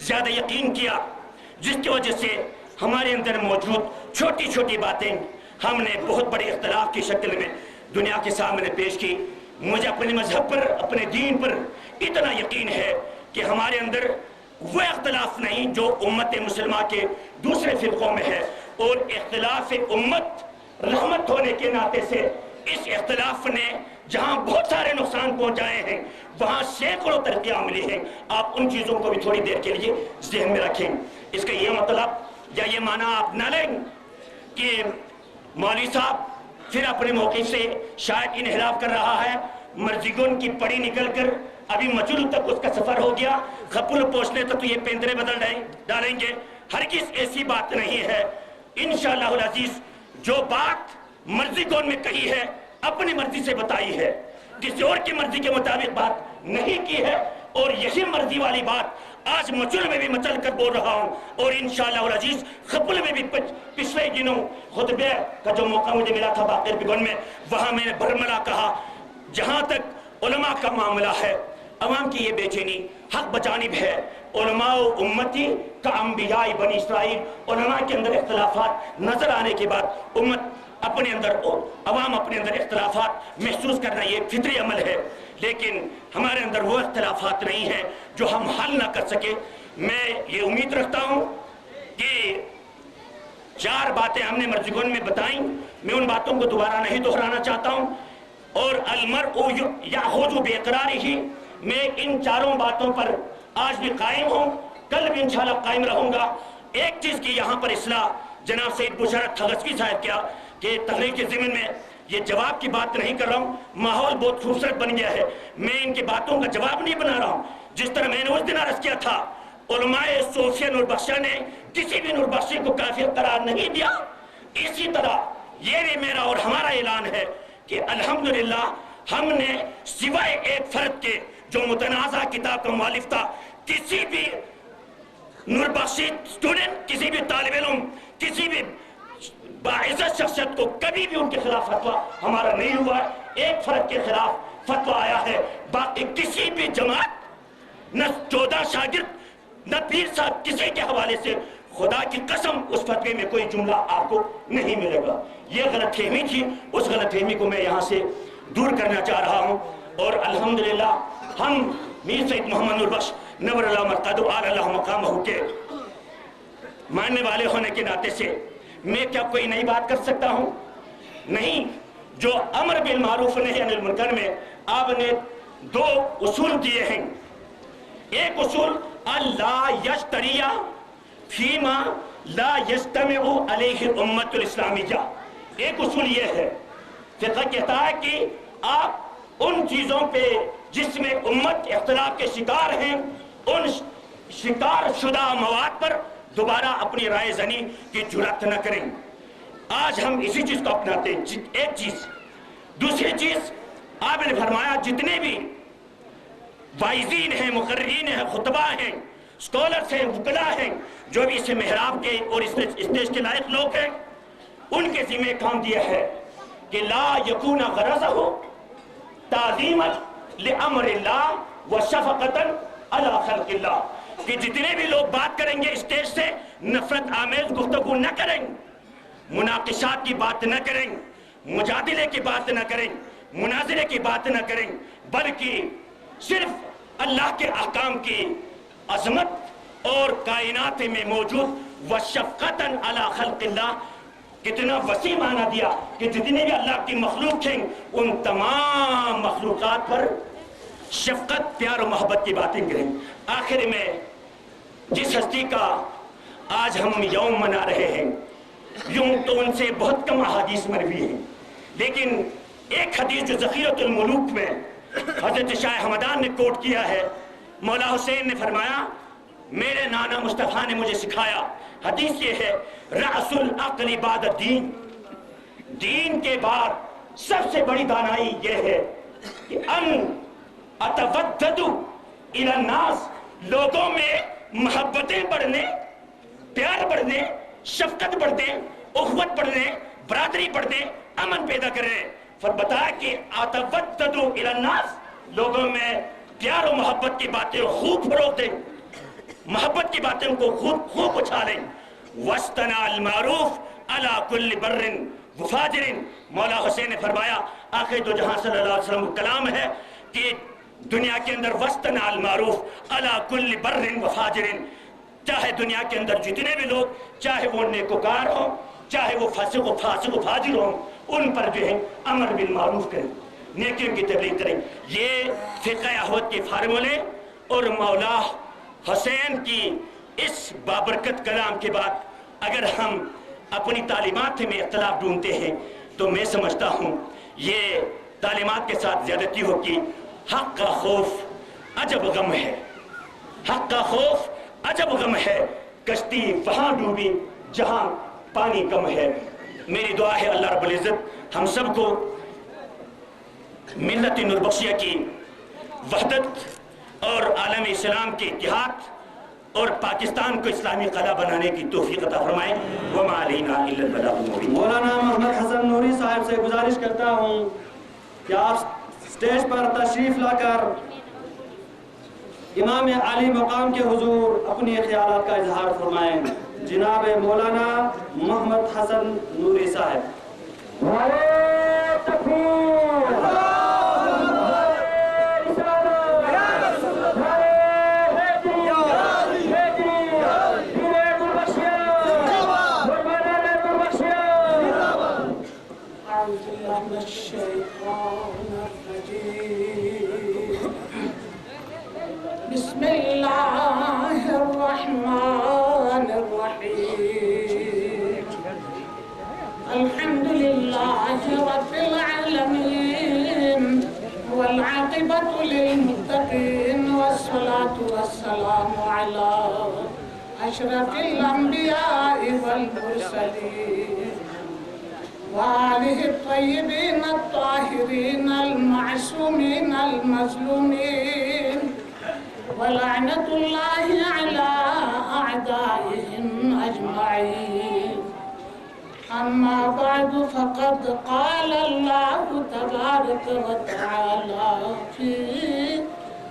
زیادہ یقین کیا، جس کی وجہ سے ہمارے اندر موجود چھوٹی چھوٹی باتیں ہم نے بہت بڑے اختلاف کی شکل میں دنیا کے سامنے پیش کی. مجھے اپنے مذہب پر، اپنے دین پر اتنا یقین ہے کہ ہمارے اندر وہ اختلاف نہیں جو امت مسلمہ کے دوسرے فرقوں میں ہے. اور اختلاف امت رحمت ہونے کے ناطے سے اس اختلاف نے جہاں بہت سارے نقصان پہنچائے ہیں وہاں سینکڑوں ترقیاں ملی ہیں. آپ ان چیزوں کو بھی تھوڑی دیر کے لیے ذہن میں رکھیں. اس کا یہ مطلب یا یہ معنی آپ نہ لیں کہ مولوی صاحب پھر اپنے موقع سے شاید انحراف کر رہا ہے، مرزگن کی پڑی نکل کر ابھی مچل تک اس کا سفر ہو گیا، خپل پہنچنے تک تو یہ پیندرے بدل ڈالیں گے. ہرگز ایسی بات نہیں ہے. انشاءاللہ العزیز جو بات مرزگن میں کہی ہے اپنی مرضی سے بتائی ہے، کسی اور کی مرضی کے مطابق بات نہیں کی ہے. اور یہی مرضی والی بات آج مچل میں بھی مچل کر بول رہا ہوں. اور انشاءاللہ العزیز خپل میں بھی پچھلے دنوں خطبے کا جو موقع مجھے ملا تھا باقر بگن میں، وہاں میں نے برملا کہا جہاں تک علماء کا معاملہ ہے عوام کی یہ بے چینی حق بجانب ہے. علماء و امتی کا انبیاء بنی اسرائیل، علماء کے اندر اختلافات نظر آنے کے بعد امت اپنے اندر اور عوام اپنے اندر اختلافات محسوس کرنا یہ فطری عمل ہے. لیکن ہمارے اندر وہ اختلافات نہیں ہیں جو ہم حل نہ کر سکے. میں یہ امید رکھتا ہوں کہ 4 باتیں ہم نے مرزگن میں بتائیں، میں ان باتوں کو دوبارہ نہیں دہرانا چاہتا ہوں. اور المرء یأخذ بإقرارہ، میں ان 4 باتوں پر آج بھی قائم ہوں، کل بھی انشاءاللہ قائم رہوں گا. ایک چیز کی یہاں پر اصلاح جناب سید بشارت تھغسوی صاحب کیا کہ تحریک کے ضمن میں یہ جواب کی بات نہیں کر رہا ہوں، ماحول بہت خوبصورت بن گیا ہے، میں ان کی باتوں کا جواب نہیں بنا رہا ہوں. جس طرح میں نے اس دن عرض کیا تھا علماء صوفیہ نور بخشہ نے کسی بھی نور بخشی کو کافر قرار نہیں دیا، اسی طرح یہ بھی میرا اور ہمارا اعلان ہے کہ الحمدللہ ہم نے سوائے ایک فرد کے جو متنازع کتاب کا مؤلف تھا، کسی بھی نور بخشی اسٹوڈنٹ، کسی بھی طالب علم، کسی بھی باعزت شخصیت کو کبھی بھی ان کے خلاف فتویٰ ہمارا نہیں ہوا ہے. ایک فرد کے خلاف فتویٰ آیا ہے، باقی کسی بھی جماعت، نہ 14 شاگرد، نہ پیر صاحب، کسی کے حوالے سے خدا کی قسم اس فتوے میں کوئی جملہ آپ کو نہیں ملے گا. یہ غلط فہمی تھی، اس غلط فہمی کو میں یہاں سے دور کرنا چاہ رہا ہوں. اور الحمدللہ ہم میر سید محمد نور بخش نور اللہ مرقد اللہ مقامہ کے ماننے والے ہونے کے ناطے سے میں کیا کوئی نئی بات کر سکتا ہوں؟ نہیں. جو امر بالمعروف نہی عن المنکر میں آپ نے 2 اصول دیے ہیں. ایک اصول اللہ یشتری فیما لا یجتمع علیہ الامت الاسلامیہ. ایک اصول یہ ہے، فقہ کہتا ہے کہ آپ ان چیزوں پہ جس میں امت اختلاف کے شکار ہیں، ان شکار شدہ مواد پر دوبارہ اپنی رائے زنی کی جرات نہ کریں. آج ہم اسی چیز کو اپناتے ہیں. ایک چیز. دوسری چیز آپ نے فرمایا جتنے بھی وائزین ہیں، مقررین ہیں، خطبہ ہیں، اسکالرز ہیں، وکلا ہیں، جو بھی اس محراب کے اور اس اسٹیج کے لائق لوگ ہیں، ان کے ذمہ کام دیا ہے کہ لا یکون غرضہ تعظیما لامر اللہ و شفقتا علی خلق اللہ، کہ جتنے بھی لوگ بات کریں گے اسٹیج سے نفرت آمیز گفتگو نہ کریں، مناقشات کی بات نہ کریں، مجادلے کی بات نہ کریں، مناظرے کی بات نہ کریں، بلکہ صرف اللہ کے احکام کی عظمت اور کائنات میں موجود وشفقتاً علی خلق اللہ، کتنا وسیع معنی دیا کہ جتنے بھی اللہ کی مخلوق ہیں ان تمام مخلوقات پر شفقت، پیار و محبت کی باتیں کریں۔ آخر میں جس ہستی کا آج ہم یوم منا رہے ہیں، یوں تو ان سے بہت کم احادیث مروی ہیں، لیکن ایک حدیث جو ذخیرۃ الملوک میں حضرت شاہ حمدان نے کوٹ کیا ہے، مولا حسین نے فرمایا میرے نانا مصطفیٰ نے مجھے سکھایا، حدیث یہ ہے رأس العقل بعد الدین، دین کے بعد سب سے بڑی دانائی یہ ہے کہ ان اتودد الی الناس، لوگوں میں محبتیں بڑھنے، پیار بڑھنے، شفقت بڑھنے، اخوت بڑھنے، برادری بڑھنے، امن پیدا کرنے۔ بتایا کہ اتودد الی الناس، لوگوں میں پیار و محبت کی باتیں خوب فروغ دیں، محبت کی باتیں کو خوب اچھالیں۔ وَاسْتَنَا الْمَعْرُوفِ عَلَى كُلِّ بَرٍّ وَفَاجِرٍ، مولا حسین نے فرمایا آخر دو جہاں صلی اللہ علیہ وسلم کا کلام ہے کہ دنیا کے اندر وَاسْتَنَا الْمَعْرُوفِ عَلَى كُلِّ بَرٍّ وَفَاجِرٍ، چاہے دنیا کے اندر جتنے بھی لوگ، چاہے وہ نیکوکار ہوں، چاہے وہ فاسق و فاجر ہوں، ان پر جو ہے امر بالمعروف کریں، نیکیوں کی تبلیغ کریں۔ یہ فقہ احوت کے فارمولے اور مولا حسین کی اس بابرکت کلام کے بعد اگر ہم اپنی تعلیمات میں اختلاف ڈھونڈتے ہیں تو میں سمجھتا ہوں یہ تعلیمات کے ساتھ زیادتی ہوگی۔ حق کا خوف عجب غم ہے، حق کا خوف عجب غم ہے، کشتی وہاں ڈوبی جہاں پانی کم ہے۔ میری دعا ہے اللہ رب العزت ہم سب کو ملت نوربخشیہ کی وحدت اور عالم اسلام کے اتحاد اور پاکستان کو اسلامی قلعہ بنانے کی توفیق عطا فرمائے۔ وما علینا الا البلاغ المبین۔
مولانا محمد حسن نوری صاحب سے گزارش کرتا ہوں کہ آپ سٹیج پر تشریف لا کر امام عالی مقام کے حضور اپنی خیالات کا اظہار فرمائیں۔ جناب مولانا محمد حسن نوری صاحب۔
بسم اللہ الرحمن الرحیم، الحمد للہ رب العالمین والعاقبۃ للمتقین والصلاة والسلام علی اشرف الانبیاء والمرسلین وآلہ الطیبین الطاہرین المعصومین المظلومین ولعنة الله على أعدائهم أجمعين۔ أما بعد فقد قال الله تبارك وتعالى في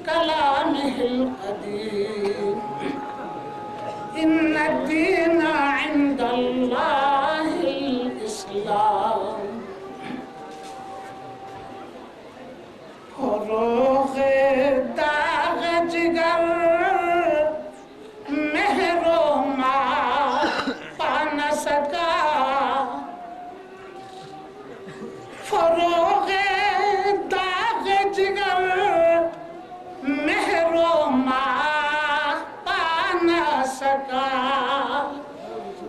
كلامه القديم إن الدين عند الله الإسلام۔ فروغ داغ جگر مہر و ماں پا نہ سکا، فروغ داغ جگر مہر و ماں پا نہ سکا،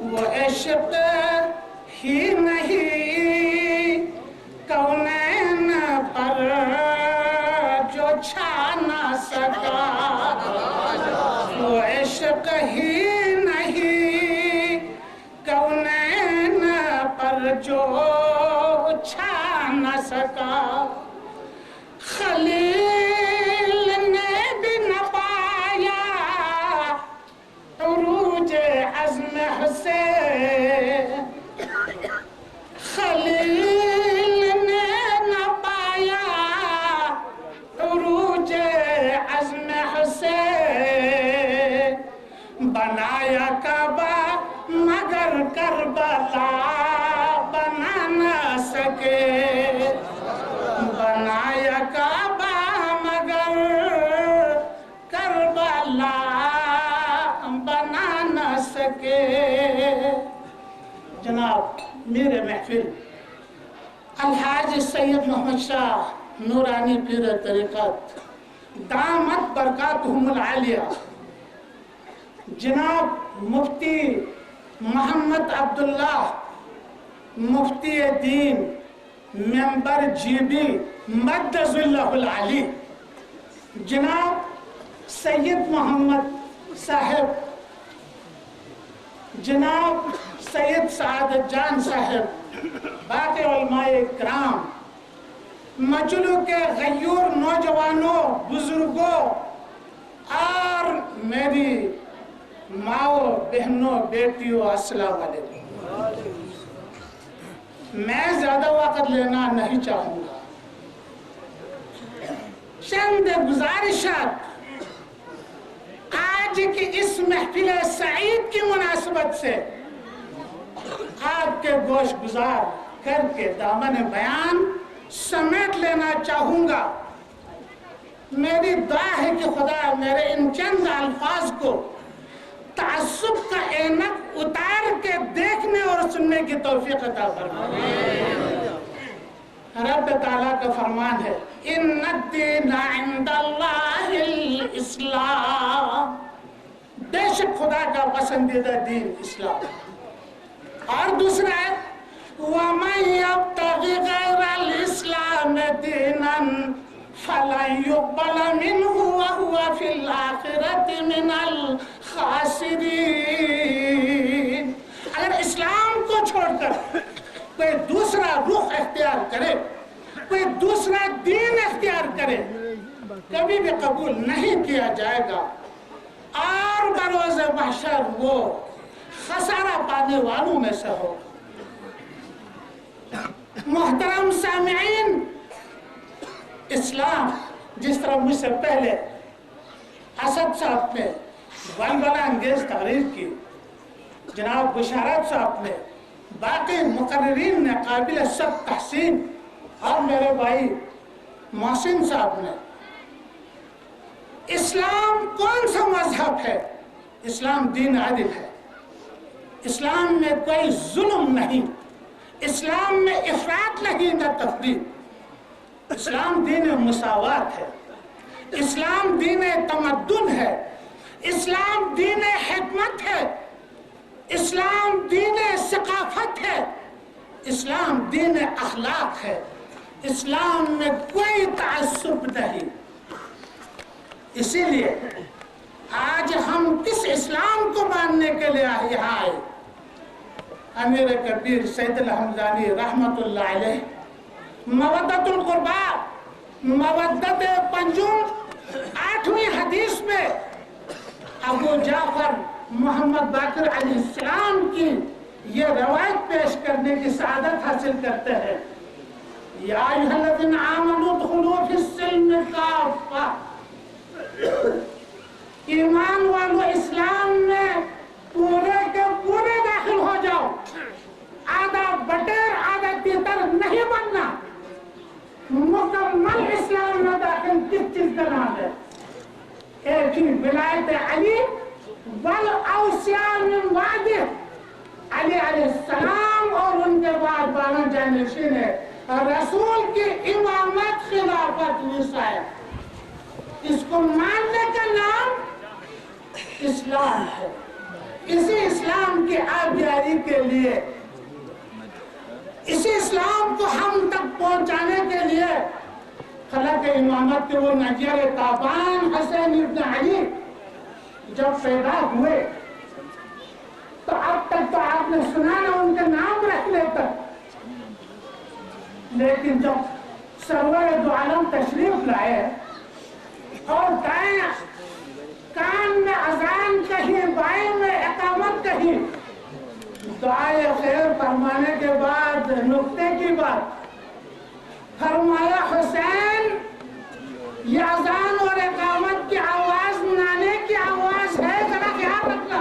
وہ عشق ہی نہیں کونین پر چھا نہ سکا، وہ عشق ہی نہیں کونین پر جو چھا نہ سکا، خلیل نے بھی نہ پایا عروج عزم حسین، بنایا کعبہ مگر کربلا بنا نہ سکے، بنایا کعبہ مگر کربلا بنا نہ سکے۔ جناب میرے محفل الحاج سید محمد شاہ نورانی پیر طریقت دامت برکاتہم العالیہ، جناب مفتی محمد عبداللہ مفتی دین ممبر جی بی مدذ اللہ العلی، جناب سید محمد صاحب، جناب سید سعادت جان صاحب، باقی علماء اکرام، مجلو کے غیور نوجوانوں، بزرگوں اور میری ماؤں بہنوں بیٹیوں، السلام علیکم۔ میں زیادہ وقت لینا نہیں چاہوں گا، چند گزارشات آج کی اس محفل سعید کی مناسبت سے آپ کے گوش گزار کر کے دامن بیان سمیٹ لینا چاہوں گا۔ میری دعا ہے کہ خدا میرے ان چند الفاظ کو تعصب کا عینک اتار کے دیکھنے اور سننے کی توفیق عطا فرمائے۔ رب تعالیٰ کا فرمان ہے ان الدین عند اللہ الاسلام، بے شک خدا کا پسندیدہ دین اسلام۔ اور دوسرا ہے وَمَن يَبْتَغِ غَيْرَ الْإِسْلَامِ دِينًا فَلَن يُقْبَلَ مِنْهُ وَهُوَ فِي الْآخِرَةِ مِنَ الْخَاسِرِينَ۔ اگر اسلام کو چھوڑ کر کوئی دوسرا رخ اختیار کرے، کوئی دوسرا دین اختیار کرے، کبھی بھی قبول نہیں کیا جائے گا اور بروز محشر وہ خسارہ پانے والوں میں سے ہو۔ محترم سامعین، اسلام جس طرح مجھ سے پہلے اسد صاحب نے ولولہ انگیز تقریر کی، جناب بشارت صاحب نے، باقی مقررین نے قابل سب تحسین، اور میرے بھائی محسن صاحب نے، اسلام کون سا مذہب ہے؟ اسلام دین عادل ہے، اسلام میں کوئی ظلم نہیں، اسلام میں افراط نہیں نہ تفریط، اسلام دین مساوات ہے، اسلام دین تمدن ہے، اسلام دین حکمت ہے، اسلام دین ثقافت ہے، اسلام دین اخلاق ہے، اسلام میں کوئی تعصب نہیں۔ اسی لیے آج ہم کس اسلام کو ماننے کے لیے یہاں آئے؟ امیر کبیر سید الحمدانی رحمت اللہ علیہ مودت القربا، مودت پنجم 8ویں حدیث میں ابو جعفر محمد باقر علیہ السلام کی یہ روایت پیش کرنے کی سعادت حاصل کرتے ہیں، یا ایھا الذین آمنوا ادخلوا فی السلم کافہ، ایمان والو اسلام میں پورے کے پورے داخل ہو جاؤ، آدھا بٹیر آدھا تیتر نہیں بننا۔ مکمل اسلام میں داخل کس چیز کا نام ہے؟ ایک ہی ولایت علی والاوصیاء من بعدہ، علی علیہ السلام اور ان کے بعد 12 جانشین ہے، رسول کی امامت خلافت وصایت، اس کو ماننے کا نام اسلام ہے۔ اسی اسلام کی آبیاری کے لیے، اسی اسلام کو ہم تک پہنچانے کے لیے خلق امامت کے وہ نجیر تابان حسین ابن علی جب پیدا ہوئے تو اب تک تو آپ نے سنا نہ ان کے نام رکھنے تک، لیکن جب سرور دو عالم تشریف لائے اور دائیں کان میں اذان کہیں، بائیں میں اقامت کہیں، دعائے خیر فرمانے کے بعد نکتے کی بات فرمایا، حسین یہ اذان اور اقامت کی آواز نانے کی آواز ہے، ذرا خیال رکھنا۔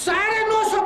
950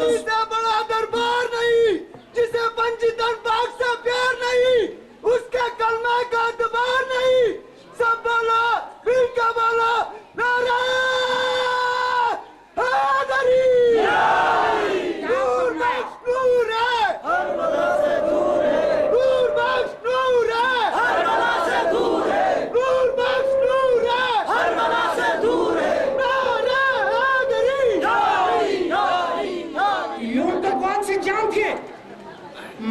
علی سے بڑا دربار نہیں، جسے پنجتن پاک سے پیار نہیں، اس کے کلمہ کا اعتبار نہیں. سب بولا مل کے بولا نعرہ حیدری. نور بخش نور ہے، کربلا سے دور ہے. نور بخش نور ہے، کربلا سے دور ہے. نور بخش نور ہے، کربلا سے دور ہے. نعرہ حیدری.
یوں تو کون سی جنگ تھی؟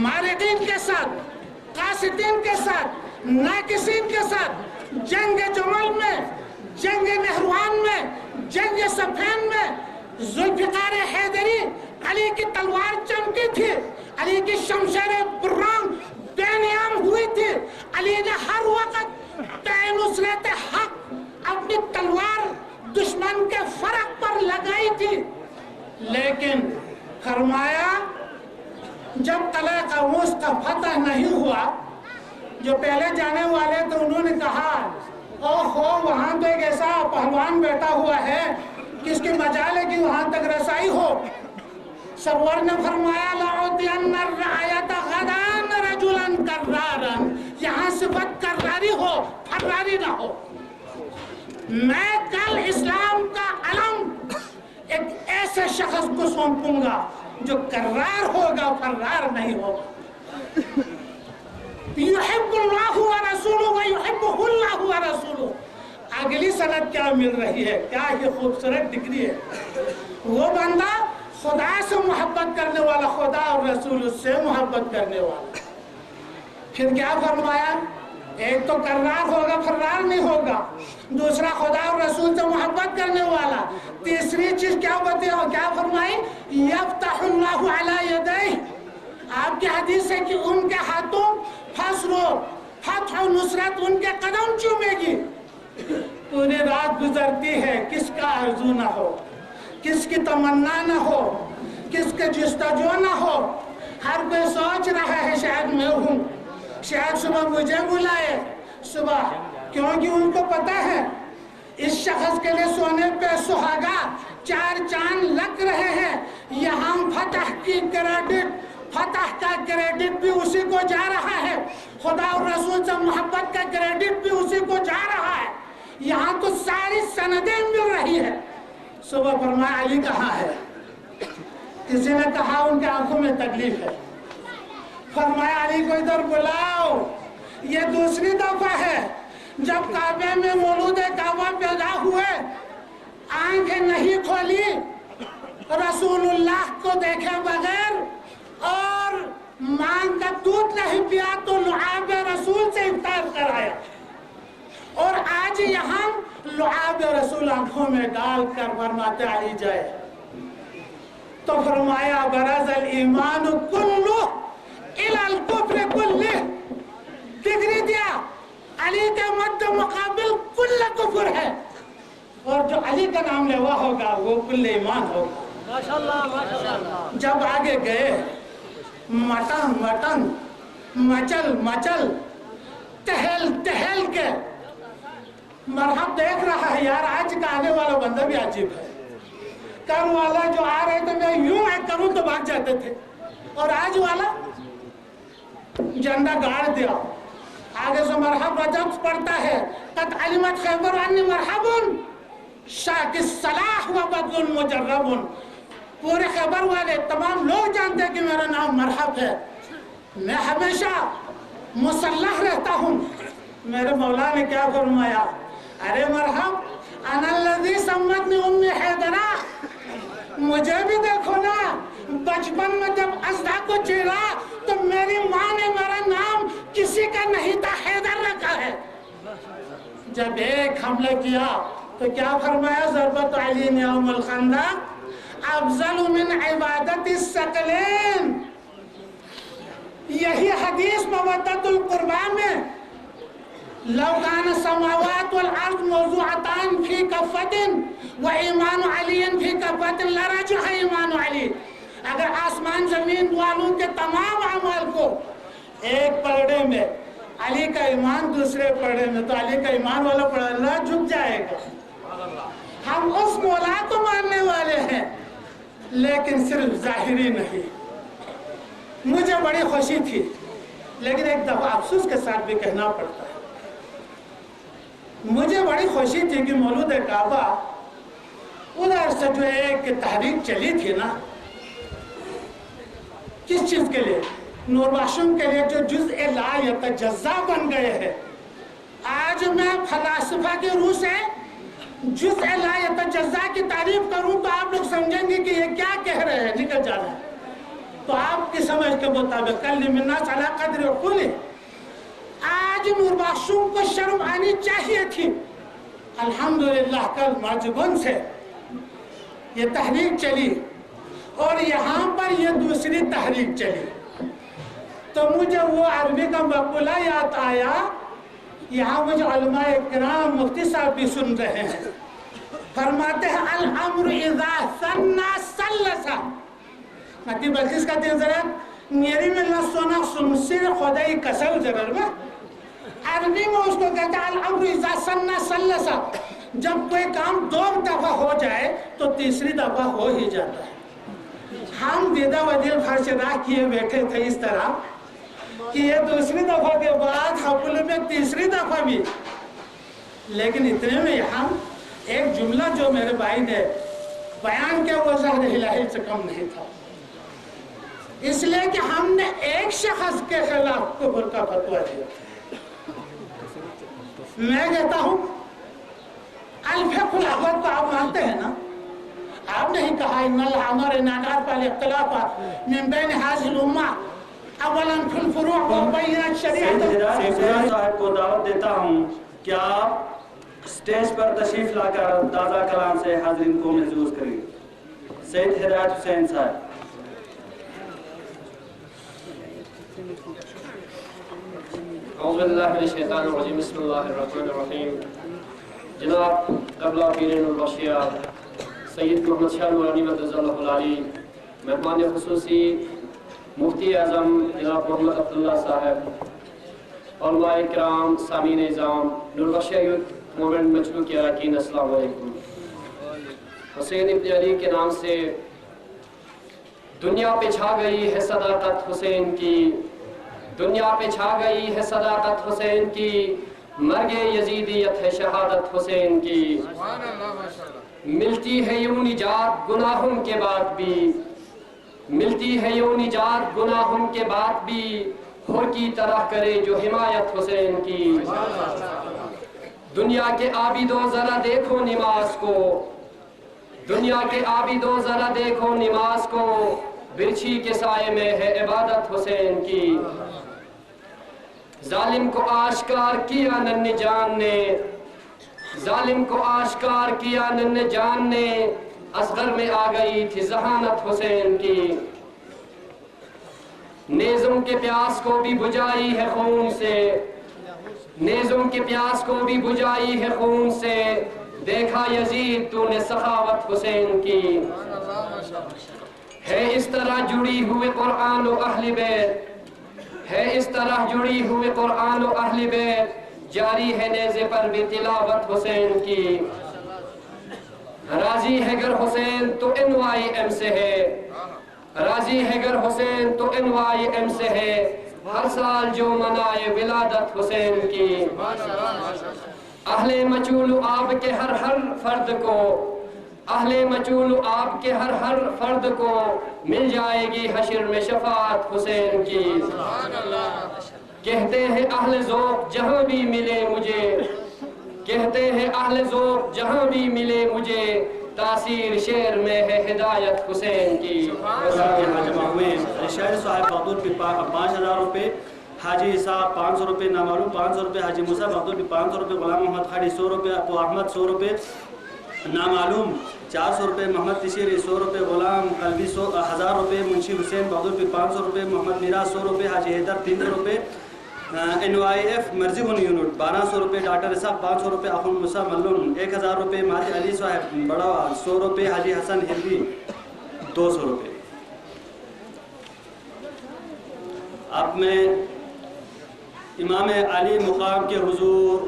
مارقین کے ساتھ، قاسدین کے ساتھ، ناقصین کے ساتھ. جنگ جمل میں، جنگ نہروان میں، جنگ صفین میں ذوالفقار حیدری علی کی تلوار چمکی تھی، علی کی شمشیر برام بے نیام ہوئی تھی. علی نے ہر وقت بے نصرت حق اپنی تلوار دشمن کے فرق پر لگائی تھی. لیکن فرمایا جب قلعہ قابوس کا فتح نہیں ہوا، جو پہلے جانے والے تھے انہوں نے کہا اوہو وہاں تو ایک ایسا پہلوان بیٹھا ہوا ہے کس کی مجال ہے کہ وہاں تک رسائی ہو. سرور نے فرمایا لَعُطِيَنَّ الرَّعَيَةَ غَدًا رَجُلًا كَرَّارًا. یہاں صفت کراری ہو، فراری نہ ہو. میں کل اسلام کا علم ایک ایسے شخص کو سونپوں گا جو کرار ہوگا، فرار نہیں ہوگا. یحب اللہ و رسولہ و یحبہ اللہ و رسولہ. اگلی سند کیا مل رہی ہے؟ کیا یہ خوبصورت ڈگری ہے. وہ بندہ خدا سے محبت کرنے والا، خدا اور رسول سے محبت کرنے والا. پھر کیا فرمایا؟ ایک تو کرار ہوگا، فرار نہیں ہوگا. دوسرا خدا اور رسول سے محبت کرنے والا. تیسری چیز کیا فرمائی؟ یفتح اللہ علی یدیہ. آپ کی حدیث ہے کہ ان کے ہاتھوں فصل و فتح و نصرت ان کے قدم چومے گی. پوری رات گزرتی ہے، کس کا آرزو نہ ہو، کس کی تمنا نہ ہو، کس کے جستجو نہ ہو. ہر کوئی سوچ رہا ہے شاید میں ہوں، شاید صبح مجھے بلائے صبح، کیونکہ ان کو پتا ہے اس شخص کے لیے سونے پہ سہاگا 4 چاند لگ رہے ہیں. یہاں فتح کی کریڈٹ، فتح کا کریڈٹ بھی اسی کو جا رہا ہے، خدا اور رسول سے محبت کا کریڈٹ بھی اسی کو جا رہا ہے. یہاں تو ساری سندیں مل رہی ہے. صبح فرمایا علی کہاں ہے؟ کسی نے کہا ان کے آنکھوں میں تکلیف ہے. فرمایا علی کو ادھر بلاؤ. یہ دوسری دفعہ ہے جب کعبے میں مولود کعبہ پیدا ہوئے، آنکھیں نہیں کھولی، رسول اللہ کو دیکھے بغیر اور ماں کا دودھ نہیں پیا تو لعاب رسول سے افطار کرایا. اور آج یہاں لعاب رسول آنکھوں میں ڈال کر فرماتے علی جائے. تو فرمایا برز الایمان کلہ الی الکفر کلہ. ڈگری دیا علی کے مد مقابل کل کفر ہے، اور جو علی کا نام لیوا ہوگا وہ کل ایمان ہوگا.
ماشاءاللہ ماشاءاللہ.
جب آگے گئے مٹن مٹن مچل مچل تہل تہل کے مرحب دیکھ رہا ہے. یار آج کا آنے والا بندہ بھی عجیب ہے. کل والا جو آ رہے تھے میں یوں ایک کروں تو بھاگ جاتے تھے، اور آج والا جھنڈا گاڑ دیا. آگے سے مرحب رجب پڑھتا ہے قد علمت خیبر انی مرحب شاک الصلاح و بدل مجرب. پورے خیبر والے تمام لوگ جانتے ہیں کہ میرا نام مرحب ہے. میں ہمیشہ مسلح رہتا ہوں. میرے مولا نے کیا فرمایا؟ ارے مرحب انا الذی سمتنی امی حیدرہ. مجھے بھی دیکھو نا، بچپن میں جب ازدا کو چیرا تو میری ماں نے میرا نام کسی کا نہیں تھا حیدر رکھا ہے. جب ایک حملہ کیا تو کیا فرمایا؟ ضربت علی یوم الخندق افضل من عبادت الثقلین. یہی حدیث مودت القربہ میں لو کان السماوات والارض موضوعتان فی کفۃ و ایمان علی فی کفۃ لرجح ایمان علی. اگر آسمان زمین والوں کے تمام اعمال کو ایک پلڑے میں، علی کا ایمان دوسرے پلڑے میں، تو علی کا ایمان والا پلڑا جھک جائے گا. ہم اس مولا کو ماننے والے ہیں لیکن صرف ظاہری نہیں. مجھے بڑی خوشی تھی لیکن ایک دفعہ افسوس کے ساتھ بھی کہنا پڑتا ہے. مجھے بڑی خوشی تھی کہ مولود کعبہ ادھر سے جو ایک تحریک چلی تھی نا، کس چیز کے لیے؟ نور بخشوں کے لیے جو جزء لا یتجزا بن گئے ہیں. آج میں فلاسفہ کی روح سے جزء لا یتجزا کی تعریف کروں تو آپ لوگ سمجھیں گے کہ یہ کیا کہہ رہے ہیں، نکل جانا ہے. تو آپ کی سمجھ کے مطابق کلم الناس علی قدر عقولہ. آج نور بخشوں کو شرم آنی چاہیے تھی. الحمدللہ کل ماجگون سے یہ تحریک چلی اور یہاں پر یہ دوسری تحریک چلی تو مجھے وہ عربی کا مقولہ یاد آیا. یہاں مجھے علماء اکرام مفتی صاحب بھی سن رہے ہیں، فرماتے ہیں الامر اذا ثنا ثلثا. نتی بلکس کا تین ذرا میری ملنا سونا سنسیر خدای کسل ضرر میں عربی میں اس کو کہتا ہے الامر اذا ثنا ثلثا. جب کوئی کام 2 دفعہ ہو جائے تو تیسری دفعہ ہو ہی جاتا ہے. ہم دیدہ ودیل فرش راہ کیے بیٹھے تھے اس طرح کہ یہ دوسری دفعہ کے بعد حقل میں تیسری دفعہ بھی. لیکن اتنے میں یہاں ایک جملہ جو میرے بھائی نے بیان کیا وہ ظاہر الہی سے کم نہیں تھا، اس لیے کہ ہم نے ایک شخص کے خلاف کفر کا فتویٰ دیا. میں کہتا ہوں الفقہ الاول کو آپ مانتے ہیں نا؟ آپ نے ہی کہا ان اللہ امرنا ان نرفع الاختلاف من بین هذه الامة اولا فی الفروع وبینت شریعت.
سیدھ صاحب کو دعوت دیتا ہوں کہ آپ اسٹیج پر تشریف لا کر تازہ کلام سے حاضرین کو محظوظ کریں. سید ہدایت حسین صاحب.
اعوذ باللہ من الشیطان الرجیم، بسم اللہ الرحمن الرحیم. جناب قبلہ پیر البشیہ سید محمد شاہ نورانی مدد اللہ العالی، مہمان خصوصی مفتی اعظم جناب محمد عبداللہ صاحب، علماء کرام، سامعین اعظام، نور بخش یوتھ موومنٹ مجموعہ کے اراکین، السلام علیکم. حسین ابن علی کے نام سے دنیا پہ چھا گئی ہے صداقت حسین کی، دنیا پہ چھا گئی ہے صداقت حسین کی، مرگ یزیدیت ہے شہادت حسین کی. ملتی ہے یوں نجات گناہوں کے بعد بھی، ملتی ہے یوں نجات گناہوں کے بعد بھی، ہو کی طرح کرے جو حمایت حسین کی. دنیا کے عابدوں ذرا دیکھو نماز کو، دنیا کے عابدوں ذرا دیکھو نماز کو، برچھی کے سائے میں ہے عبادت حسین کی. ظالم کو آشکار کیا ننھ جان نے، ظالم کو آشکار کیا ننھ جان نے، اصغر میں آ گئی تھی ذہانت حسین کی. نیزوں کے پیاس کو بھی بجھائی ہے خون سے، نیزوں کے پیاس کو بھی بجھائی ہے خون سے، دیکھا یزید تو نے سخاوت حسین کی. ہے اس طرح جڑی ہوئے قرآن و اہل بیت، ہے اس طرح جڑی ہوئے قرآن و اہل بیت، جاری ہے نیزے پر بھی تلاوت حسین کی. راضی ہے گر حسین تو NYM سے ہے، راضی ہے گر حسین تو NYM سے ہے، ہر سال جو منائے ولادت حسین کی. اہل مچول آپ کے ہر فرد کو، اہل مچول آپ کے ہر فرد کو مل جائے گی حشر میں شفاعت حسین کی. کہتے ہیں اہل ذوق جہاں بھی ملے مجھے، کہتے ہیں اہل ذوق جہاں بھی ملے مجھے، تاثیر شعر میں ہے ہدایت حسین کی.
شہر صاحب بہادر پہ 5000 روپے، حاجی صاحب 500 روپے، نامعلوم 500 روپے، حاجی موسیٰ بہادر پہ 500 روپے، غلام محمد خالی 100 روپے، ابو احمد 100 روپے، نامعلوم 400 روپے، محمد تشیری 100 روپے، غلام قلبی 1000 روپے، منشی حسین بہادر پہ 500 روپے، محمد میرا 100 روپے، حاجی حیدر 300 روپے، NYF مرضی گن یونٹ 1200 روپے، ڈاکٹر اسحاق 500 روپے، اخن موسیٰ ملون 1000 روپے، مہدی علی صاحب بڑا 100 روپے، حاجی حسن ہندی 200 روپے. اب میں امام علی مقام کے حضور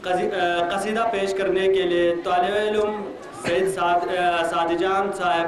قصیدہ پیش کرنے کے لیے طالب علم سید سعد جان صاحب